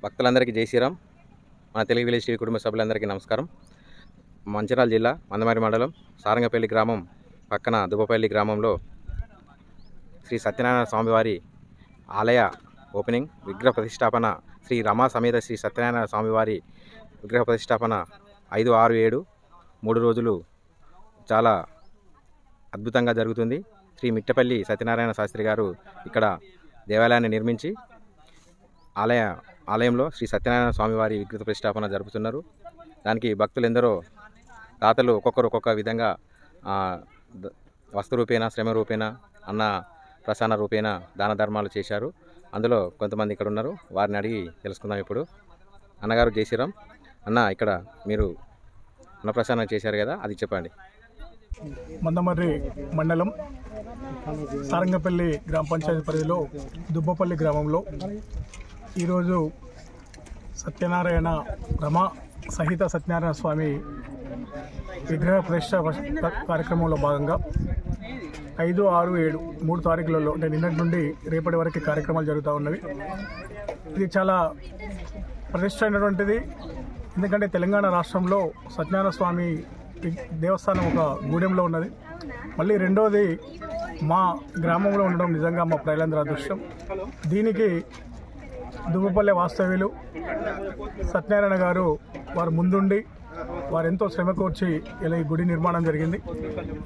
భక్తులందరికీ జై శ్రీరామ్. మన తెలుగు విలేజ్ టీవీ కుటుంబ సభ్యులందరికీ నమస్కారం. మంచిర్యాల జిల్లా మందమరి మండలం సారంగపల్లి గ్రామం పక్కన దుబ్బపల్లి గ్రామంలో శ్రీ సత్యనారాయణ స్వామివారి ఆలయ ఓపెనింగ్, విగ్రహ ప్రతిష్టాపన, శ్రీ రమా సమేత శ్రీ సత్యనారాయణ స్వామివారి విగ్రహ ప్రతిష్టాపన 5, 6, 7 3 రోజులు చాలా అద్భుతంగా జరుగుతుంది. శ్రీ మిట్టపల్లి సత్యనారాయణ శాస్త్రి గారు ఇక్కడ దేవాలయాన్ని నిర్మించి ఆలయంలో శ్రీ సత్యనారాయణ స్వామివారి విగ్రహ ప్రతిష్టాపన జరుపుతున్నారు. దానికి భక్తులు ఎందరో దాతలు ఒక్కొక్కరు ఒక్కొక్క విధంగా వస్తు రూపేణ, శ్రమ రూపేణ, అన్న ప్రసాన రూపేణ దాన ధర్మాలు చేశారు. అందులో కొంతమంది ఇక్కడ ఉన్నారు, వారిని అడిగి తెలుసుకుందాం. ఇప్పుడు అన్నగారు జై శ్రీరామ్. అన్న, ఇక్కడ మీరు అన్నప్రసానం చేశారు కదా, అది చెప్పండి. మందమర్రి మండలం సారంగపల్లి గ్రామ పంచాయతీ పరిధిలో దుబ్బపల్లి గ్రామంలో ఈరోజు సత్యనారాయణ రమా సహిత సత్యనారాయణ స్వామి విగ్రహ ప్రతిష్ట కార్యక్రమంలో భాగంగా 5, 6, 7 3 తారీఖులలో, అంటే నిన్నటి నుండి రేపటి వరకు కార్యక్రమాలు జరుగుతూ ఉన్నవి. ఇది చాలా ప్రతిష్ట అయినటువంటిది. ఎందుకంటే తెలంగాణ రాష్ట్రంలో సత్యనారాయణ స్వామి దేవస్థానం ఒక గూడెంలో ఉన్నది. మళ్ళీ రెండోది మా గ్రామంలో ఉండడం నిజంగా మా ప్రజలందరూ అదృష్టం. దీనికి దుబ్బపల్లి వాస్తవ్యులు సత్యనారాయణ గారు వారు ముందుండి వారు ఎంతో శ్రమ కోర్చి ఇలా ఈ గుడి నిర్మాణం జరిగింది.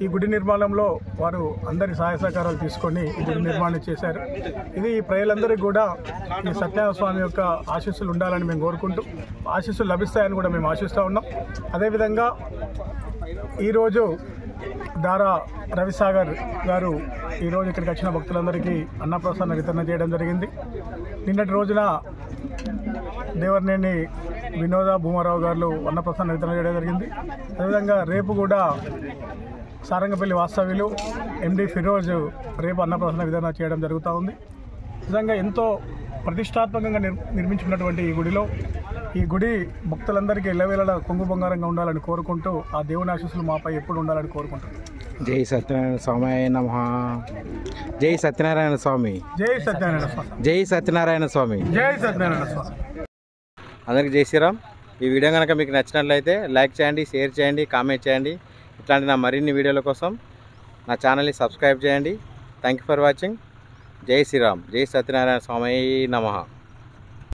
ఈ గుడి నిర్మాణంలో వారు అందరి సహాయ సహకారాలు తీసుకొని ఈ గుడి నిర్మాణం చేశారు. ఇది ప్రజలందరికీ కూడా ఈ సత్యనారాయణ స్వామి యొక్క ఆశీస్సులు ఉండాలని మేము కోరుకుంటూ, ఆశీస్సులు లభిస్తాయని కూడా మేము ఆశిస్తూ ఉన్నాం. అదేవిధంగా ఈరోజు దారా రవిసాగర్ గారు ఈరోజు ఇక్కడికి వచ్చిన భక్తులందరికీ అన్నప్రసాద వితరణ చేయడం జరిగింది. నిన్నటి రోజున దేవరనేని వినోద భూమారావు గారు అన్నప్రసాద వితరణ చేయడం జరిగింది. అదేవిధంగా రేపు కూడా సారంగపల్లి వాస్తవ్యులు ఎండి ఫిరోజ్ రేపు అన్నప్రసాద వితరణ చేయడం జరుగుతూ ఉంది. నిజంగా ఎంతో ప్రతిష్టాత్మకంగా నిర్మించుకున్నటువంటి ఈ గుడిలో, ఈ గుడి భక్తులందరికీ ఎల్లవేళలా కొంగు బంగారంగా ఉండాలని కోరుకుంటూ, ఆ దేవుని ఆశీస్సులు మాపై ఎప్పుడు ఉండాలని కోరుకుంటున్నాం. జై సత్యనారాయణ స్వామి నమః. జై సత్యనారాయణ స్వామి. జై సత్యనారాయణ స్వామి. జై సత్యనారాయణ స్వామి. జై సత్యనారాయణ స్వామి. అందరికీ జై శ్రీరామ్. ఈ వీడియో కనుక మీకు నచ్చినట్లయితే లైక్ చేయండి, షేర్ చేయండి, కామెంట్ చేయండి. ఇట్లాంటి నా మరిన్ని వీడియోల కోసం నా ఛానల్ని సబ్స్క్రైబ్ చేయండి. Thank you for watching. జై శ్రీరామ్. జై సత్యనారాయణ స్వామి నమః.